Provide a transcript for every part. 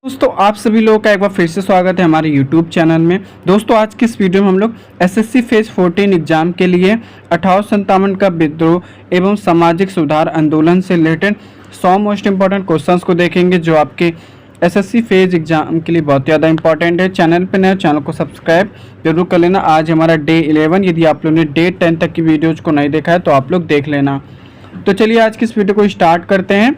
दोस्तों आप सभी लोगों का एक बार फिर से स्वागत है हमारे YouTube चैनल में। दोस्तों आज की इस वीडियो में हम लोग एसएससी फेज 14 एग्जाम के लिए 1857 का विद्रोह एवं सामाजिक सुधार आंदोलन से रिलेटेड 100 मोस्ट इंपॉर्टेंट क्वेश्चंस को देखेंगे जो आपके एसएससी फेज एग्जाम के लिए बहुत ज़्यादा इंपॉर्टेंट है। चैनल पर नए चैनल को सब्सक्राइब जरूर कर लेना। आज हमारा डे 11, यदि आप लोगों ने डे 10 तक की वीडियोज़ को नहीं देखा है तो आप लोग देख लेना। तो चलिए आज की इस वीडियो को स्टार्ट करते हैं।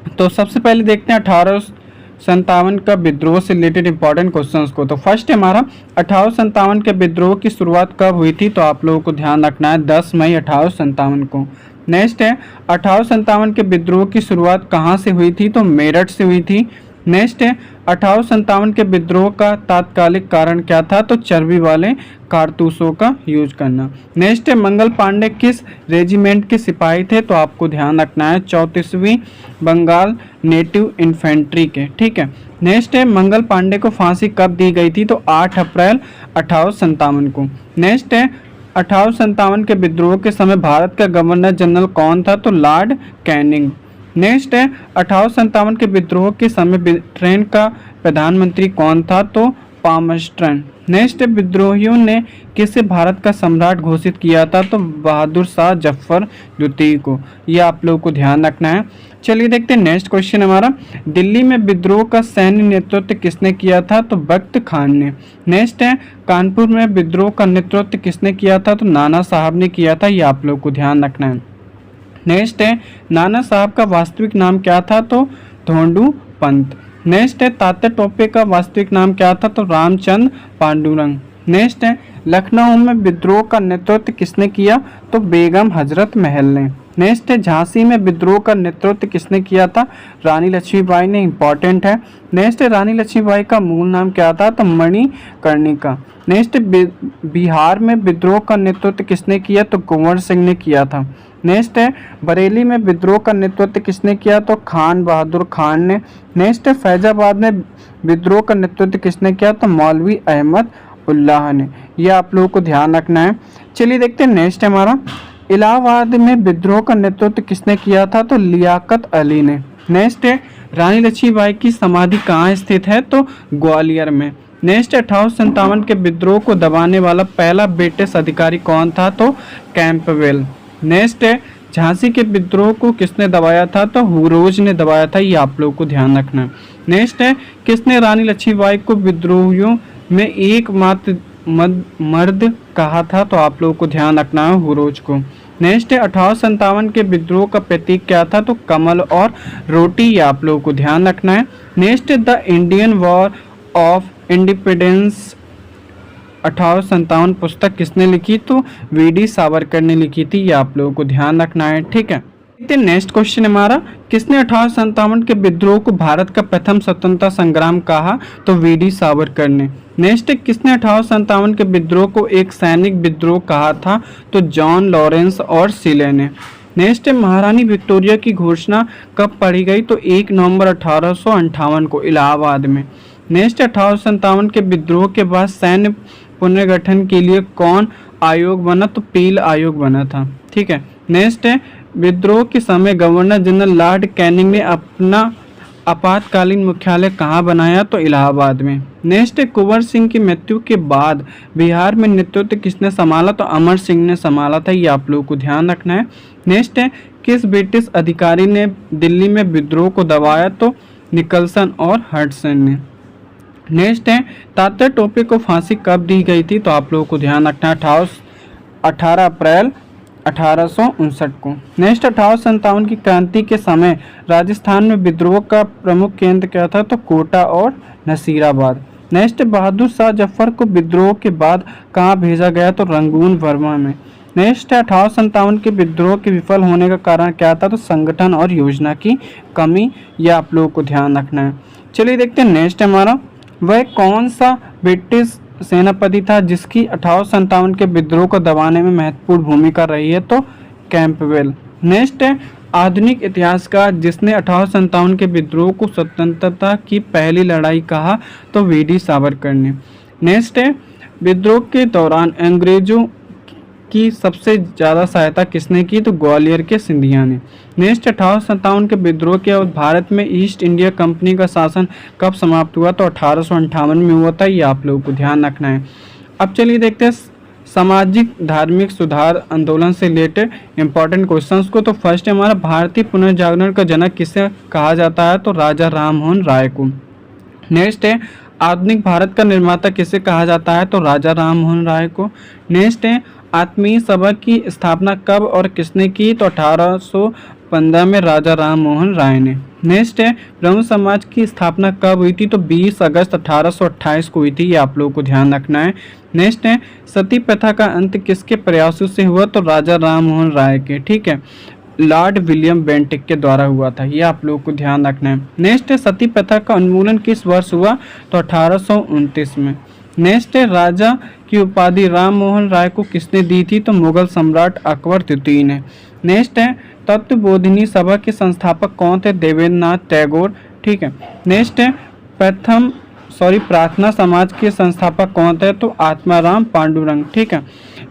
तो सबसे पहले देखते हैं 1857 का विद्रोह से रिलेटेड इंपॉर्टेंट क्वेश्चंस को। तो फर्स्ट है हमारा 1857 के विद्रोह की शुरुआत कब हुई थी, तो आप लोगों को ध्यान रखना है 10 मई 1857 को। नेक्स्ट है 1857 के विद्रोह की शुरुआत कहाँ से हुई थी, तो मेरठ से हुई थी। नेक्स्ट है 1857 के विद्रोह का तात्कालिक कारण क्या था, तो चर्बी वाले कारतूसों का यूज करना। नेक्स्ट है मंगल पांडे किस रेजिमेंट के सिपाही थे, तो आपको ध्यान रखना है 34वीं बंगाल नेटिव इन्फेंट्री के। ठीक है। नेक्स्ट है मंगल पांडे को फांसी कब दी गई थी, तो 8 अप्रैल 1857 को। नेक्स्ट है 1857 के विद्रोह के समय भारत का गवर्नर जनरल कौन था, तो लॉर्ड कैनिंग। नेक्स्ट है 1857 के विद्रोह के समय ब्रिटेन का प्रधानमंत्री कौन था, तो पामस्टर्न। नेक्स्ट है विद्रोहियों ने किसे भारत का सम्राट घोषित किया था, तो बहादुर शाह जफर द्वितीय को। यह आप लोगों को ध्यान रखना है। चलिए देखते हैं नेक्स्ट क्वेश्चन हमारा, दिल्ली में विद्रोह का सैन्य नेतृत्व किसने किया था, तो बख्त खान ने। नेक्स्ट है कानपुर में विद्रोह का नेतृत्व किसने किया था, तो नाना साहब ने किया था। यह आप लोगों को ध्यान रखना है। नेक्स्ट है नाना साहब का वास्तविक नाम क्या था, तो धोंडू पंत। नेक्स्ट है तात्या टोपे का वास्तविक नाम क्या था, तो रामचंद्र पांडुरंग। नेक्स्ट है लखनऊ में विद्रोह का नेतृत्व किसने किया, तो बेगम हजरत महल ने। नेक्स्ट है झांसी में विद्रोह का नेतृत्व किसने किया था, रानी लक्ष्मीबाई ने। इंपॉर्टेंट है। नेक्स्ट है रानी लक्ष्मीबाई का मूल नाम क्या था, तो मणिकर्णिका। नेक्स्ट बिहार में विद्रोह का नेतृत्व किसने किया, तो कुंवर सिंह ने किया था। नेक्स्ट है बरेली में विद्रोह का नेतृत्व किसने किया, तो खान बहादुर खान ने। नेक्स्ट है फैजाबाद में विद्रोह का नेतृत्व किसने किया, तो मौलवी अहमद उल्लाह ने। यह आप लोगों को ध्यान रखना है। चलिए देखते हैं नेक्स्ट हमारा इलाहाबाद में विद्रोह का नेतृत्व किसने किया था, तो लियाकत अली ने। नेक्स्ट है रानी लक्ष्मीबाई की समाधि कहाँ स्थित है, तो ग्वालियर में। नेक्स्ट 1857 के विद्रोह को दबाने वाला पहला ब्रिटिश अधिकारी कौन था, तो कैंपबेल। नेक्स्ट है झांसी के विद्रोह को किसने दबाया था, तो हुरोज ने दबाया था। ये आप लोगों को ध्यान रखना है। नेक्स्ट है किसने रानी लक्ष्मीबाई को विद्रोहियों में एकमात्र मर्द कहा था, तो आप लोगों को ध्यान रखना है हुरोज को। नेक्स्ट है 1857 के विद्रोह का प्रतीक क्या था, तो कमल और रोटी। ये आप लोगों को ध्यान रखना है। Next the Indian war of independence 1857 पुस्तक किसने लिखी, तो वीडी सावरकर ने लिखी थी। ये आप लोगों को ध्यान रखना है। ठीक है। नेक्स्ट क्वेश्चन हमारा, किसने 1857 के विद्रोह को भारत का प्रथम स्वतंत्रता संग्राम कहा, तो वीडी सावरकर ने। नेक्स्ट किसने 1857 के विद्रोह को एक सैनिक विद्रोह कहा था, तो जॉन लॉरेंस और सिले ने। नेक्स्ट महारानी विक्टोरिया की घोषणा कब पढ़ी गई, तो 1 नवंबर 1858 को इलाहाबाद में। नेक्स्ट 1857 के विद्रोह के बाद सैन्य पुनर्गठन के लिए कौन आयोग बना, तो पील आयोग बना था। ठीक है। नेक्स्ट है विद्रोह के समय गवर्नर जनरल लॉर्ड कैनिंग ने अपना आपातकालीन मुख्यालय कहाँ बनाया, तो इलाहाबाद में। नेक्स्ट है कुंवर सिंह की मृत्यु के बाद बिहार में नेतृत्व किसने संभाला, तो अमर सिंह ने संभाला था। ये आप लोगों को ध्यान रखना है। नेक्स्ट है किस ब्रिटिश अधिकारी ने दिल्ली में विद्रोह को दबाया, तो निकलसन और हडसन ने। नेक्स्ट है तात्या टोपे को फांसी कब दी गई थी, तो आप लोगों को ध्यान रखना है 18 अप्रैल 1859 को। नेक्स्ट 1857 की क्रांति के समय राजस्थान में विद्रोह का प्रमुख केंद्र क्या था, तो कोटा और नसीराबाद। नेक्स्ट बहादुर शाह जफर को विद्रोह के बाद कहाँ भेजा गया, तो रंगून बर्मा में। नेक्स्ट 1857 के विद्रोह के विफल होने का कारण क्या था, तो संगठन और योजना की कमी। यह आप लोगों को ध्यान रखना है। चलिए देखते हैं नेक्स्ट हमारा, वह कौन सा ब्रिटिश सेनापति था जिसकी 1857 के विद्रोह को दबाने में महत्वपूर्ण भूमिका रही है, तो कैंपबेल। नेक्स्ट है आधुनिक इतिहासकार जिसने 1857 के विद्रोह को स्वतंत्रता की पहली लड़ाई कहा, तो वीडी सावरकर ने। नेक्स्ट है विद्रोह के दौरान अंग्रेजों की सबसे ज़्यादा सहायता किसने की? तो ग्वालियर के सिंधिया ने। नेक्स्ट 1857 के विद्रोह के बाद भारत में ईस्ट इंडिया कंपनी का शासन कब समाप्त हुआ? तो 1858 में हुआ था। ये आप लोगों को ध्यान रखना है। अब चलिए देखते हैं सामाजिक धार्मिक सुधार आंदोलन से रिलेटेड इंपॉर्टेंट क्वेश्चंस को। तो फर्स्ट हमारा भारतीय पुनर्जागरण का जनक किसे कहा जाता है? तो राजा राममोहन राय को। नेक्स्ट है आधुनिक भारत का निर्माता किसे कहा जाता है? तो राजा राममोहन राय को। नेक्स्ट है आत्मीय सभा की स्थापना कब और किसने की? तो 1815 में राजा राममोहन राय ने। नेक्स्ट है ब्रह्म समाज की स्थापना कब हुई थी? तो 20 अगस्त 1828 को हुई थी। ये आप लोगों को ध्यान रखना है। नेक्स्ट है सती प्रथा का अंत किसके प्रयासों से हुआ? तो राजा राममोहन राय के। ठीक है, लॉर्ड विलियम बेंटिक के द्वारा हुआ था। ये आप लोगों को ध्यान रखना है। नेक्स्ट है सती प्रथा का उन्मूलन किस वर्ष हुआ? तो 1829 में। नेक्स्ट है राजा की उपाधि राममोहन राय को किसने दी थी? तो मुगल सम्राट अकबर द्वितीय ने। नेक्स्ट है तत्वबोधिनी सभा के संस्थापक कौन थे? देवेंद्रनाथ टैगोर। ठीक है। नेक्स्ट है प्रार्थना समाज के संस्थापक कौन थे? तो आत्माराम पांडुरंग। ठीक है,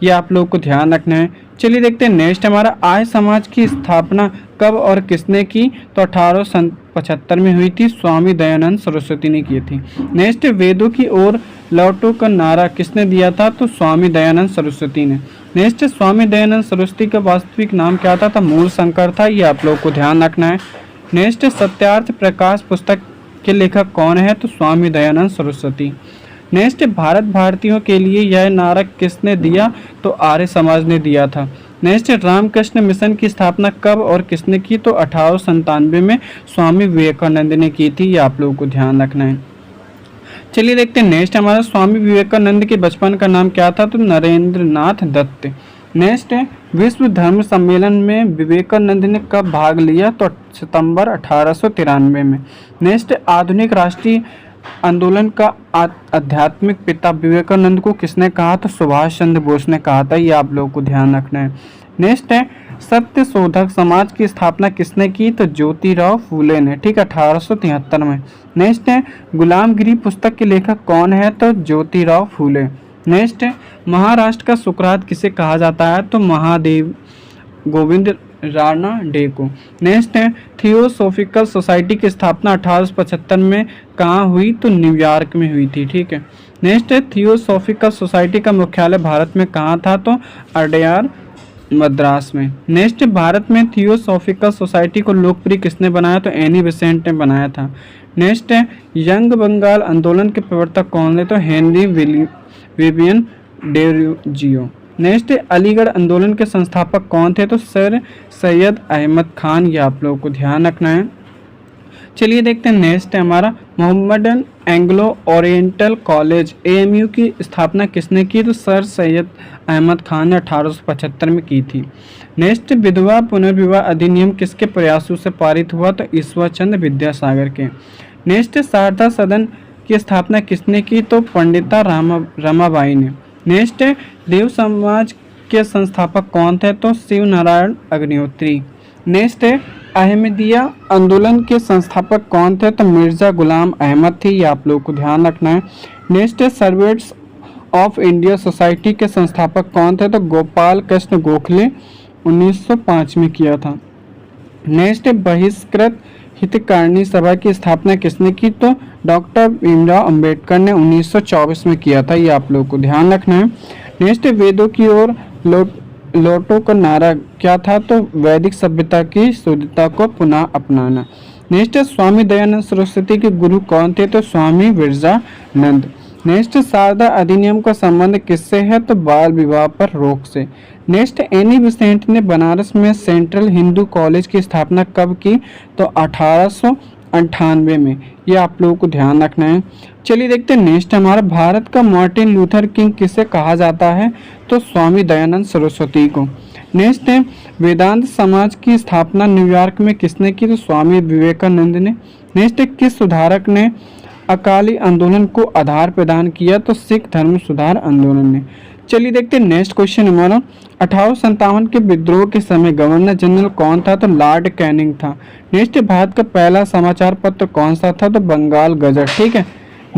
ये आप लोगों को ध्यान रखना है। चलिए देखते हैं नेक्स्ट हमारा आर्य समाज की स्थापना कब और किसने की? तो 1875 में हुई थी। स्वामी दयानंद सरस्वती ने की थी। नेक्स्ट वेदों की ओर लौटो का नारा किसने दिया था? तो स्वामी दयानंद सरस्वती ने। नेक्स्ट स्वामी दयानंद सरस्वती का वास्तविक नाम क्या था? तो मूल शंकर था। ये आप लोगों को ध्यान रखना है। नेक्स्ट सत्यार्थ प्रकाश पुस्तक के लेखक कौन है? तो स्वामी दयानंद सरस्वती। नेक्स्ट भारत भारतीयों के लिए यह नारा किसने दिया? तो आर्य समाज ने दिया था। नेक्स्ट रामकृष्ण मिशन की स्थापना कब और किसने की? तो 1897 में स्वामी विवेकानंद ने की थी। ये आप लोगों को ध्यान रखना है। चलिए देखते हैं नेक्स्ट हमारा स्वामी विवेकानंद के बचपन का नाम क्या था? तो नरेंद्र नाथ दत्त। नेक्स्ट है विश्व धर्म सम्मेलन में विवेकानंद ने कब भाग लिया? तो सितंबर 1893 में। नेक्स्ट आधुनिक राष्ट्रीय आंदोलन का आध्यात्मिक पिता विवेकानंद को किसने कहा? तो सुभाष चंद्र बोस ने कहा था। ये आप लोगों को ध्यान रखना है। नेक्स्ट है सत्य शोधक समाज की स्थापना किसने की? तो ज्योतिराव फूले ने। ठीक है, 1873 में। नेक्स्ट है गुलामगिरी पुस्तक के लेखक कौन है? तो ज्योतिराव फूले। नेक्स्ट है महाराष्ट्र का सुकरात किसे कहा जाता है? तो महादेव गोविंद राणा डे को। नेक्स्ट है थियोसॉफिकल सोसाइटी की स्थापना 1875 में कहाँ हुई? तो न्यूयॉर्क में हुई थी। ठीक है। नेक्स्ट है थियोसॉफिकल सोसाइटी का मुख्यालय भारत में कहाँ था? तो अडयार मद्रास में। नेक्स्ट भारत में थियोसॉफिकल सोसाइटी को लोकप्रिय किसने बनाया? तो एनी बेसेंट ने बनाया था। नेक्स्ट है यंग बंगाल आंदोलन के प्रवर्तक कौन है? तो Henry Vivian Derozio. Next Aligarh आंदोलन के संस्थापक कौन थे? तो सर सैयद अहमद खान। ये आप लोगों को ध्यान रखना है। चलिए देखते हैं नेक्स्ट है हमारा Mohammedan Anglo oriental college AMU की स्थापना किसने की? तो सर सैयद अहमद खान ने 1875 में की थी। नेक्स्ट विधवा पुनर्विवाह अधिनियम किसके प्रयासों से पारित हुआ? तो ईश्वर चंद्र विद्यासागर के। नेक्स्ट शारदा सदन की स्थापना किसने की? तो पंडिता रमाबाई ने। नेक्स्ट है देव समाज के संस्थापक कौन थे? तो शिव नारायण अग्निहोत्री। नेक्स्ट है अहमदिया आंदोलन के संस्थापक कौन थे? तो मिर्जा गुलाम अहमद थी। ये आप लोगों को ध्यान रखना है। नेक्स्ट है सर्वेंट्स ऑफ इंडिया सोसाइटी के संस्थापक कौन थे? तो गोपाल कृष्ण गोखले 1905 में किया था। नेक्स्ट है बहिष्कृत हितकारिणी सभा की स्थापना किसने की? तो डॉक्टर भीमराव अंबेडकर ने 1924 में किया था। ये आप लोगों को ध्यान रखना है। नेक्स्ट वेदों की ओर लौटो का नारा क्या था? तो वैदिक सभ्यता की शुद्धता को पुनः अपनाना। नेक्स्ट स्वामी दयानंद सरस्वती के गुरु कौन थे? तो स्वामी विरजानंद। नेक्स्ट शारदा अधिनियम का संबंध किससे है? तो बाल विवाह पर रोक से। नेक्स्ट एनी बेसेंट ने बनारस में सेंट्रल हिंदू कॉलेज की स्थापना कब की? तो 1898 में। ये आप लोगों को ध्यान रखना है। चलिए देखते हैं नेक्स्ट हमारा भारत का मार्टिन लूथर किंग किसे कहा जाता है? तो स्वामी दयानंद सरस्वती को। नेक्स्ट है वेदांत समाज की स्थापना न्यूयॉर्क में किसने की? तो स्वामी विवेकानंद ने। नेक्स्ट किस सुधारक ने अकाली आंदोलन को आधार प्रदान किया? तो सिख धर्म सुधार आंदोलन ने। चलिए देखते हैं नेक्स्ट क्वेश्चन हमारा 1857 के विद्रोह के समय गवर्नर जनरल कौन था? तो लॉर्ड कैनिंग था। नेक्स्ट भारत का पहला समाचार पत्र कौन सा था? तो बंगाल गजट। ठीक है।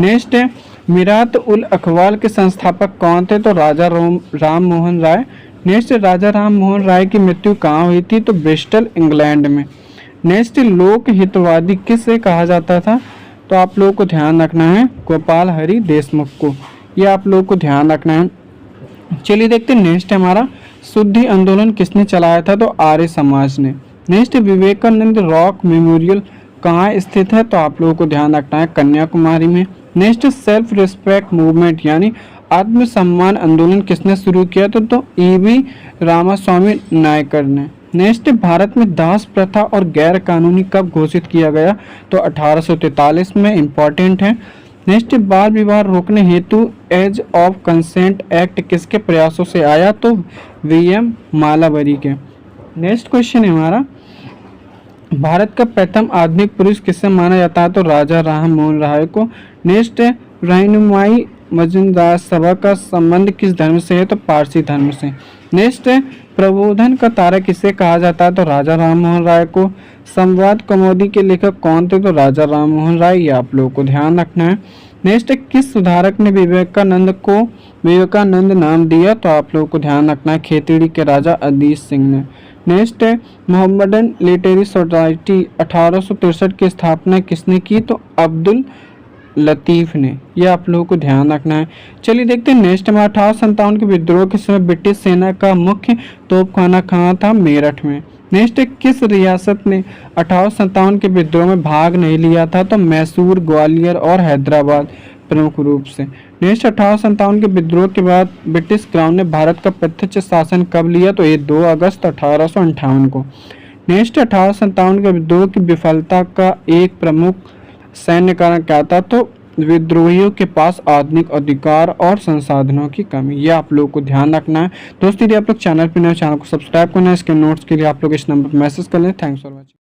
नेक्स्ट है मिरात उल अखबार के संस्थापक कौन थे? तो राजा राम मोहन राय नेक्स्ट, राजा राम मोहन राय की मृत्यु कहाँ हुई थी? तो ब्रिस्टल, इंग्लैंड में। नेक्स्ट, लोक हितवादी किसे कहा जाता था? तो आप लोगों को ध्यान रखना है गोपाल हरि देशमुख को, ये आप लोगों को ध्यान रखना है। चलिए देखते हैं नेक्स्ट हमारा, शुद्धि आंदोलन किसने चलाया था? तो आर्य समाज ने। नेक्स्ट, विवेकानंद रॉक मेमोरियल कहाँ स्थित है? तो आप लोगों को ध्यान रखना है कन्याकुमारी में। नेक्स्ट, सेल्फ रिस्पेक्ट मूवमेंट यानी आत्मसम्मान आंदोलन किसने शुरू किया? तो ईवी रामास्वामी नायकर ने। नेक्स्ट, भारत में दास प्रथा और गैर कानूनी कब घोषित किया गया? तो 1843 में, इंपॉर्टेंट है। नेक्स्ट, बाल विवाह रोकने हेतु एज ऑफ कंसेंट एक्ट किसके प्रयासों से आया? तो वीएम मालावरी के। नेक्स्ट क्वेश्चन है हमारा, भारत का प्रथम आधुनिक पुरुष किसे माना जाता है? तो राजा राम मोहन राय को। नेक्स्ट है, रहनुमाई मजुमदार सभा का संबंध किस धर्म से है? तो पारसी धर्म से। नेक्स्ट है, प्रबोधन का तारा किसे कहा जाता है? तो राजा राम मोहन राय को। संवाद कौमुदी के लेखक कौन थे? तो राजा राम मोहन राय, ये आप लोगों को ध्यान रखना है। नेक्स्ट है, किस सुधारक ने विवेकानंद को विवेकानंद नाम दिया? तो आप लोगों को ध्यान रखना है खेतड़ी के राजा अजीत सिंह ने। नेक्स्ट है, मोहम्मदन लिटरेरी सोसाइटी 1863 की स्थापना किसने की? तो अब्दुल लतीफ़ ने, ये आप लोगों को ध्यान रखना है। चलिए देखते हैं नेक्स्ट में, 1857 के विद्रोह के समय ब्रिटिश सेना का मुख्य तोपखाना कहाँ था? मेरठ में। नेक्स्ट, किस रियासत ने 1857 के विद्रोह में भाग नहीं लिया था? तो मैसूर, ग्वालियर और हैदराबाद प्रमुख रूप से। नेक्स्ट, 1857 के विद्रोह के बाद ब्रिटिश क्राउन ने भारत का प्रत्यक्ष शासन कब लिया? तो ये 2 अगस्त 1858 को। नेक्स्ट, 1857 के विद्रोह की विफलता का एक प्रमुख सैन्य कारण क्या था? तो विद्रोहियों के पास आधुनिक अधिकार और संसाधनों की कमी, ये आप लोगों को ध्यान रखना है। दोस्तों, यदि आप लोग चैनल पर नए, चैनल को सब्सक्राइब करना है। इसके नोट्स के लिए आप लोग इस नंबर पर मैसेज कर लें। Thanks for watching.